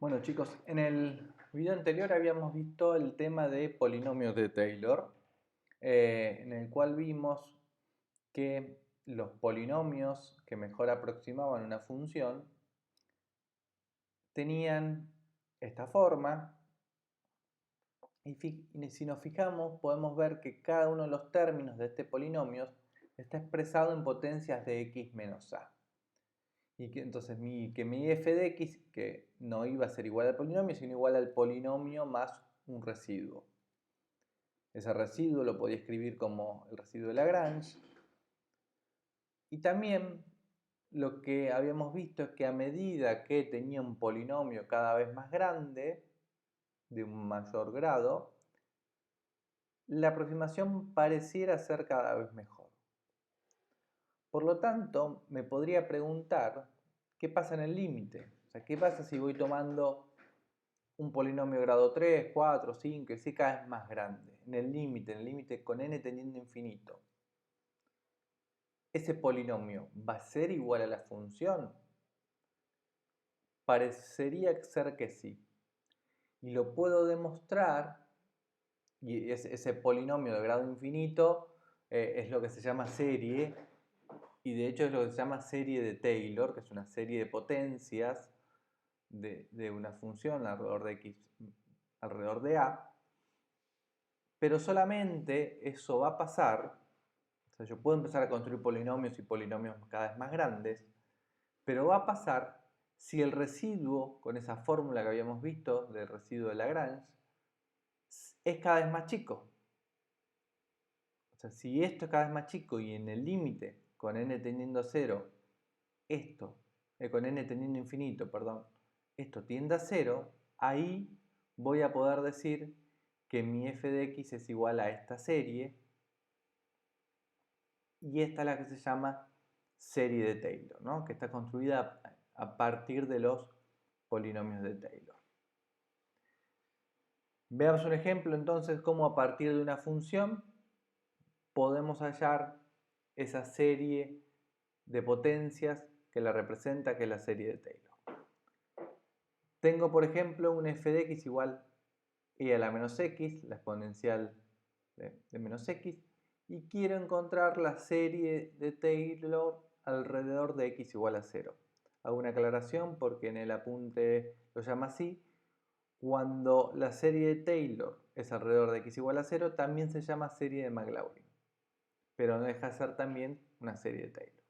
Bueno chicos, en el video anterior habíamos visto el tema de polinomios de Taylor, en el cual vimos que los polinomios que mejor aproximaban una función tenían esta forma y si nos fijamos podemos ver que cada uno de los términos de este polinomio está expresado en potencias de x menos a. Y que entonces que mi f de x, que no iba a ser igual al polinomio, sino igual al polinomio más un residuo. Ese residuo lo podía escribir como el residuo de Lagrange. Y también lo que habíamos visto es que a medida que tenía un polinomio cada vez más grande, de un mayor grado, la aproximación pareciera ser cada vez mejor. Por lo tanto, me podría preguntar qué pasa en el límite. O sea, ¿qué pasa si voy tomando un polinomio de grado 3, 4, 5, y así cada vez más grande? En el límite con n tendiendo a infinito. ¿Ese polinomio va a ser igual a la función? Parecería ser que sí. Y lo puedo demostrar, y ese polinomio de grado infinito es lo que se llama serie, y de hecho es lo que se llama serie de Taylor, que es una serie de potencias de una función alrededor de x, alrededor de a, pero solamente eso va a pasar, o sea, yo puedo empezar a construir polinomios y polinomios cada vez más grandes, pero va a pasar si el residuo, con esa fórmula que habíamos visto del residuo de Lagrange, es cada vez más chico. O sea, si esto es cada vez más chico y en el límite, con n tendiendo a 0, esto, con n tendiendo a infinito, perdón, esto tiende a 0, ahí voy a poder decir que mi f de x es igual a esta serie, y esta es la que se llama serie de Taylor, ¿no? Que está construida a partir de los polinomios de Taylor. Veamos un ejemplo entonces cómo a partir de una función podemos hallar esa serie de potencias que la representa, que es la serie de Taylor. Tengo por ejemplo un f de x igual e a la menos x, la exponencial de menos x, y quiero encontrar la serie de Taylor alrededor de x igual a 0. Hago una aclaración porque en el apunte lo llama así. Cuando la serie de Taylor es alrededor de x igual a 0, también se llama serie de Maclaurin, pero no deja de ser también una serie de Taylor.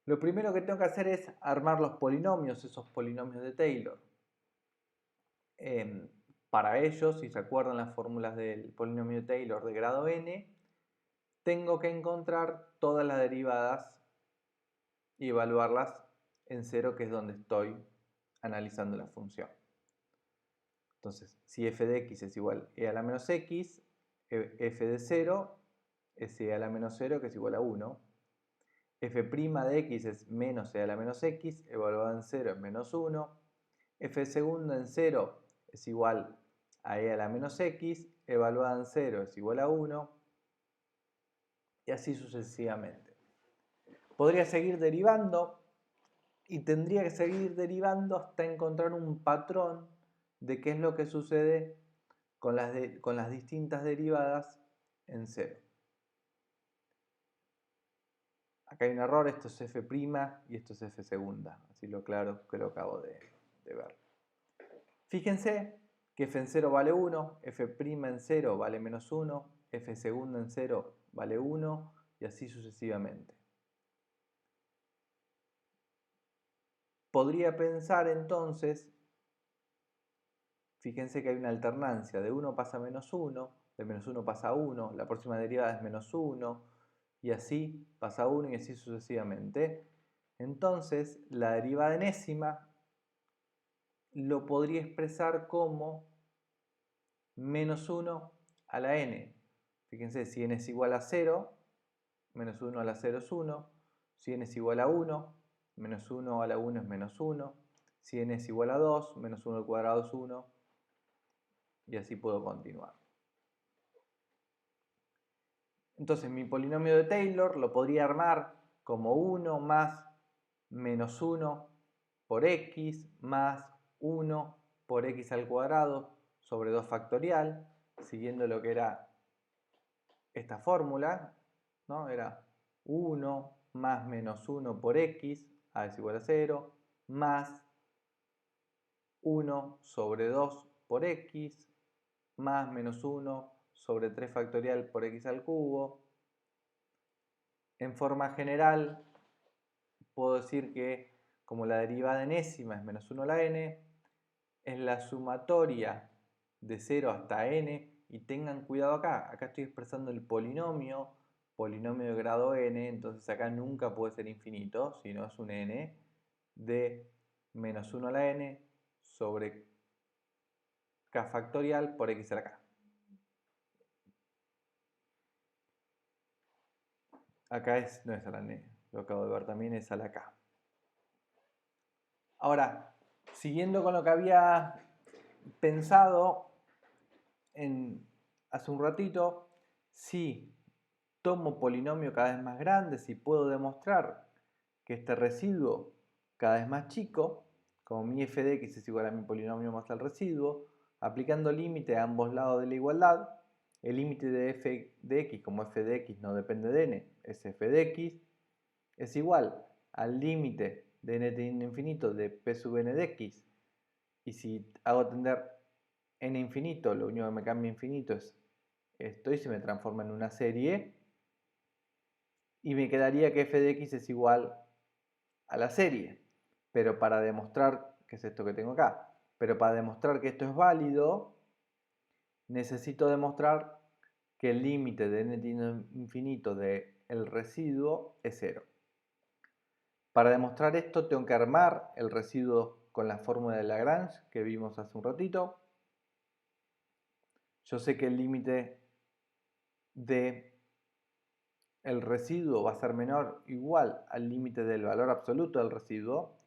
Lo primero que tengo que hacer es armar los polinomios, esos polinomios de Taylor. Para ello, si se acuerdan las fórmulas del polinomio de Taylor de grado n, tengo que encontrar todas las derivadas y evaluarlas en 0, que es donde estoy analizando la función. Entonces, si f de x es igual a e a la menos x, f de 0 es e a la menos 0, que es igual a 1. F' de x es menos e a la menos x, evaluada en 0 es menos 1. F segunda en 0 es igual a e a la menos x, evaluada en 0 es igual a 1. Y así sucesivamente. Podría seguir derivando y tendría que seguir derivando hasta encontrar un patrón de qué es lo que sucede con las distintas derivadas en 0. Acá hay un error, esto es f' y esto es f segunda, así lo claro que lo acabo de ver. Fíjense que f en 0 vale 1, f' en 0 vale menos 1, f segunda en 0 vale 1 y así sucesivamente. Podría pensar entonces, fíjense que hay una alternancia, de 1 pasa a menos 1, de menos 1 pasa a 1, la próxima derivada es menos 1, y así pasa a 1 y así sucesivamente. Entonces, la derivada enésima lo podría expresar como menos 1 a la n. Fíjense, si n es igual a 0, menos 1 a la 0 es 1. Si n es igual a 1, menos 1 a la 1 es menos 1. Si n es igual a 2, menos 1 al cuadrado es 1. Y así puedo continuar. Entonces mi polinomio de Taylor lo podría armar como 1 más menos 1 por x más 1 por x al cuadrado sobre 2 factorial, siguiendo lo que era esta fórmula, ¿no? Era 1 más menos 1 por x, a es igual a 0, más 1 sobre 2 por x, más menos 1 sobre 3 factorial por x al cubo. En forma general, puedo decir que como la derivada enésima es menos 1 a la n, es la sumatoria de 0 hasta n, y tengan cuidado acá estoy expresando el polinomio de grado n, entonces acá nunca puede ser infinito, sino es un n de menos 1 a la n sobre k factorial por x a la k. Acá no es a la n, lo acabo de ver también, es a la k. Ahora, siguiendo con lo que había pensado hace un ratito, si tomo polinomio cada vez más grande, si puedo demostrar que este residuo cada vez más chico, como mi f de x es igual a mi polinomio más el residuo, aplicando límite a ambos lados de la igualdad, el límite de f de x, como f de x no depende de n, es f de x, es igual al límite de n tendiendo a infinito de p sub n de x, y si hago tender n infinito, lo único que me cambia infinito es esto y se me transforma en una serie, y me quedaría que f de x es igual a la serie. Pero para demostrar, ¿qué es esto que tengo acá? Pero para demostrar que esto es válido, necesito demostrar que el límite de n tiende a infinito del residuo es 0. Para demostrar esto tengo que armar el residuo con la fórmula de Lagrange que vimos hace un ratito. Yo sé que el límite de el residuo va a ser menor o igual al límite del valor absoluto del residuo.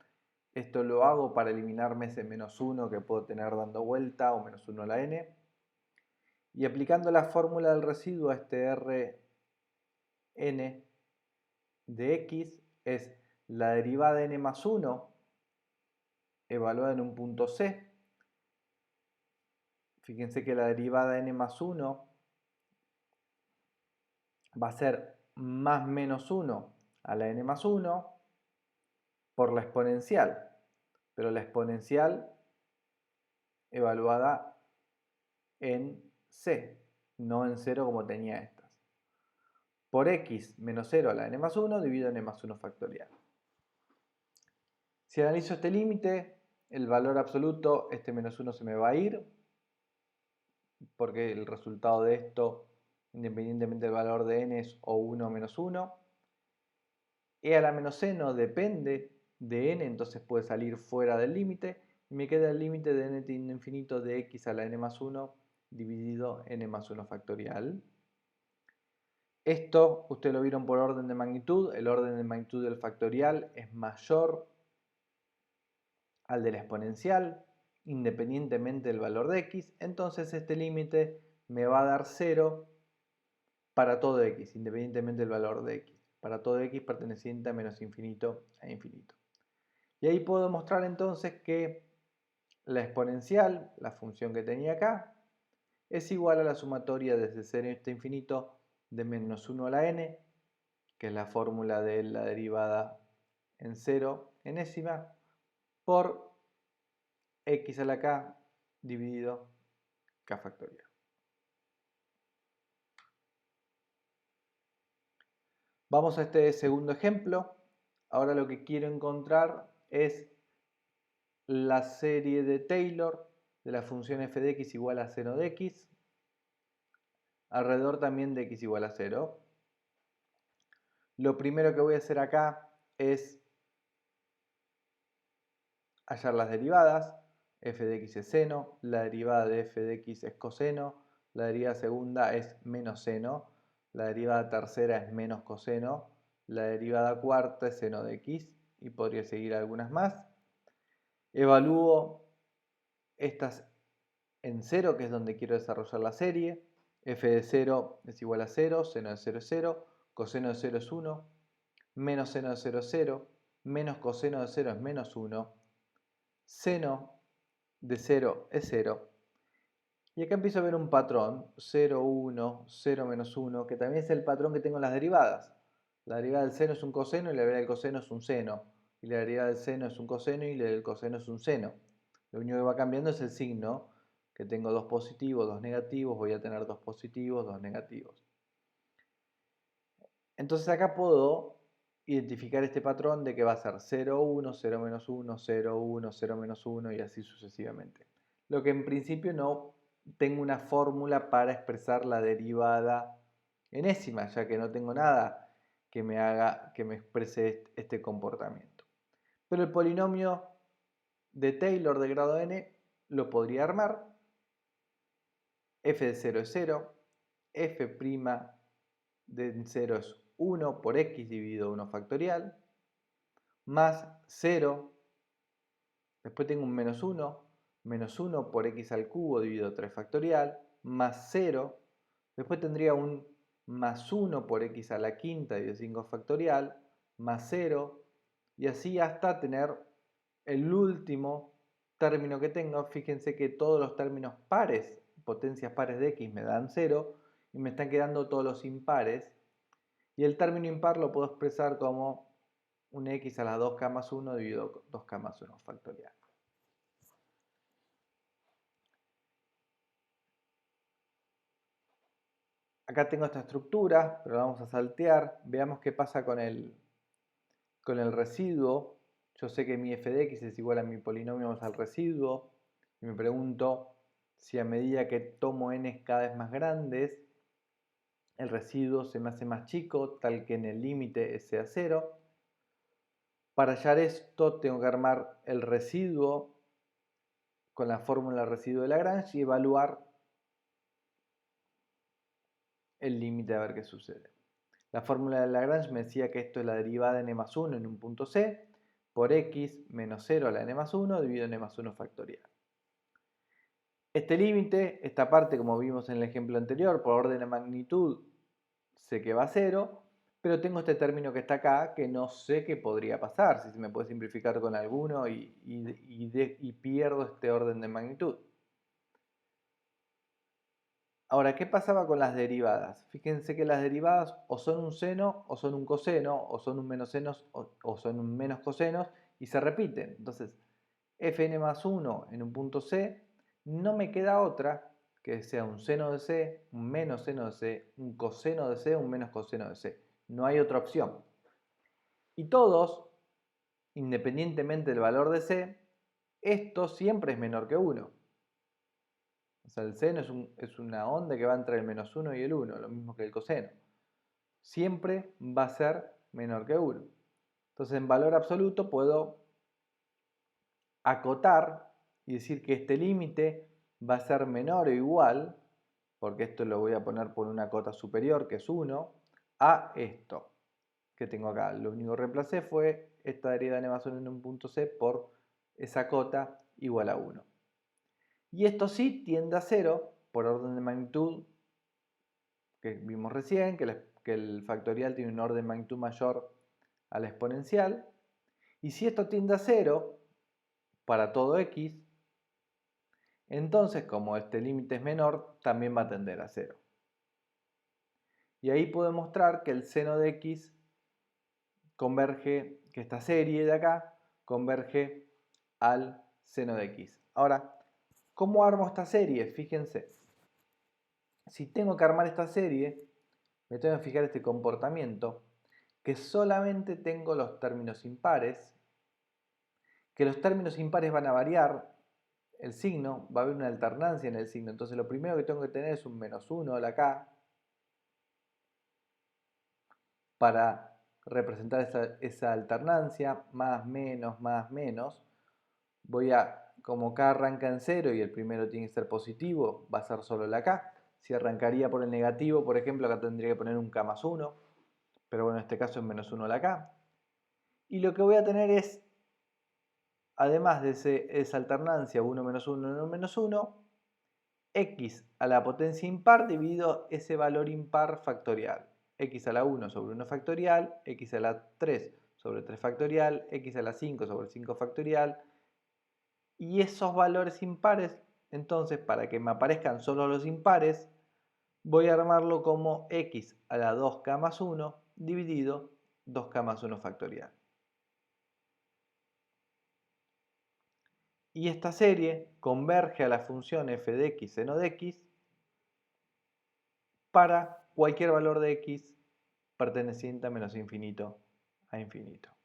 Esto lo hago para eliminarme ese menos 1 que puedo tener dando vuelta, o menos 1 a la n. Y aplicando la fórmula del residuo a este Rn de x es la derivada de n más 1 evaluada en un punto C. Fíjense que la derivada de n más 1 va a ser más menos 1 a la n más 1 por la exponencial, pero la exponencial evaluada en C, no en 0 como tenía estas. Por x menos 0 a la n más 1 divido n más 1 factorial. Si analizo este límite, el valor absoluto, este menos 1 se me va a ir, porque el resultado de esto, independientemente del valor de n, es o 1 o menos 1. E a la menos c no depende de n, entonces puede salir fuera del límite, y me queda el límite de n tendiendo a infinito de x a la n más 1 dividido n más 1 factorial. Esto ustedes lo vieron por orden de magnitud, el orden de magnitud del factorial es mayor al de la exponencial, independientemente del valor de x, entonces este límite me va a dar 0 para todo x, independientemente del valor de x, para todo x perteneciente a menos infinito a infinito. Y ahí puedo mostrar entonces que la exponencial, la función que tenía acá, es igual a la sumatoria desde 0 hasta infinito de menos 1 a la n, que es la fórmula de la derivada en 0 enésima, por x a la k dividido k factorial. Vamos a este segundo ejemplo. Ahora lo que quiero encontrar es la serie de Taylor de la función f de x igual a 0 de x, alrededor también de x igual a 0. Lo primero que voy a hacer acá es hallar las derivadas. F de x es seno, la derivada de f de x es coseno, la derivada segunda es menos seno, la derivada tercera es menos coseno, la derivada cuarta es seno de x, y podría seguir algunas más. Evalúo estas en 0, que es donde quiero desarrollar la serie. F de 0 es igual a 0, seno de 0 es 0, coseno de 0 es 1, menos seno de 0 es 0, menos coseno de 0 es menos 1, seno de 0 es 0. Y acá empiezo a ver un patrón, 0, 1, 0 menos 1, que también es el patrón que tengo en las derivadas. La derivada del seno es un coseno y la derivada del coseno es un seno. Y la derivada del seno es un coseno y la del coseno es un seno. Lo único que va cambiando es el signo, que tengo dos positivos, dos negativos, voy a tener dos positivos, dos negativos. Entonces acá puedo identificar este patrón de que va a ser 0, 1, 0 menos 1, 0, 1, 0 menos 1 y así sucesivamente. Lo que en principio no tengo una fórmula para expresar la derivada enésima, ya que no tengo nada que me haga que me exprese este comportamiento. Pero el polinomio de Taylor de grado n lo podría armar. F de 0 es 0, f' de 0 es 1 por x dividido 1 factorial, más 0, después tengo un menos 1 por x al cubo dividido 3 factorial, más 0, después tendría un más 1 por x a la quinta dividido 5 factorial, más 0, y así hasta tener el último término que tengo. Fíjense que todos los términos pares, potencias pares de x me dan 0, y me están quedando todos los impares, y el término impar lo puedo expresar como un x a la 2k más 1 dividido 2k más 1 factorial. Acá tengo esta estructura, pero la vamos a saltear. Veamos qué pasa con el residuo. Yo sé que mi f de x es igual a mi polinomio más al residuo. Y me pregunto si a medida que tomo n cada vez más grandes, el residuo se me hace más chico, tal que en el límite sea 0. Para hallar esto tengo que armar el residuo con la fórmula del residuo de Lagrange y evaluar el límite a ver qué sucede. La fórmula de Lagrange me decía que esto es la derivada de n más 1 en un punto C por x menos 0 a la n más 1 dividido n más 1 factorial. Este límite, esta parte como vimos en el ejemplo anterior, por orden de magnitud sé que va a 0, pero tengo este término que está acá que no sé qué podría pasar, si se me puede simplificar con alguno y pierdo este orden de magnitud. Ahora, ¿qué pasaba con las derivadas? Fíjense que las derivadas o son un seno o son un coseno, o son un menos seno o son un menos cosenos y se repiten. Entonces, fn más 1 en un punto C, no me queda otra que sea un seno de C, un menos seno de C, un coseno de C, un menos coseno de C. No hay otra opción. Y todos, independientemente del valor de C, esto siempre es menor que 1. O sea, el seno es una onda que va entre el menos 1 y el 1, lo mismo que el coseno. Siempre va a ser menor que 1. Entonces, en valor absoluto puedo acotar y decir que este límite va a ser menor o igual, porque esto lo voy a poner por una cota superior, que es 1, a esto que tengo acá. Lo único que reemplacé fue esta derivada de n más 1 en un punto C por esa cota igual a 1. Y esto sí tiende a 0 por orden de magnitud que vimos recién, que el factorial tiene un orden de magnitud mayor a la exponencial. Y si esto tiende a 0 para todo x, entonces como este límite es menor, también va a tender a 0. Y ahí puedo mostrar que el seno de x converge, que esta serie de acá converge al seno de x. Ahora, ¿cómo armo esta serie? Fíjense, si tengo que armar esta serie, me tengo que fijar este comportamiento, que solamente tengo los términos impares, que los términos impares van a variar el signo, va a haber una alternancia en el signo, entonces lo primero que tengo que tener es un menos 1 a la k para representar esa alternancia, más, menos. Voy a, como k arranca en 0 y el primero tiene que ser positivo, va a ser solo la k. Si arrancaría por el negativo, por ejemplo, acá tendría que poner un k más 1, pero bueno, en este caso es menos 1 la k. Y lo que voy a tener es, además de esa alternancia 1 menos 1, 1 menos 1, x a la potencia impar dividido ese valor impar factorial. X a la 1 sobre 1 factorial, x a la 3 sobre 3 factorial, x a la 5 sobre 5 factorial, Y esos valores impares, entonces para que me aparezcan solo los impares, voy a armarlo como x a la 2k más 1 dividido 2k más 1 factorial. Y esta serie converge a la función f de x seno de x para cualquier valor de x perteneciente a menos infinito a infinito.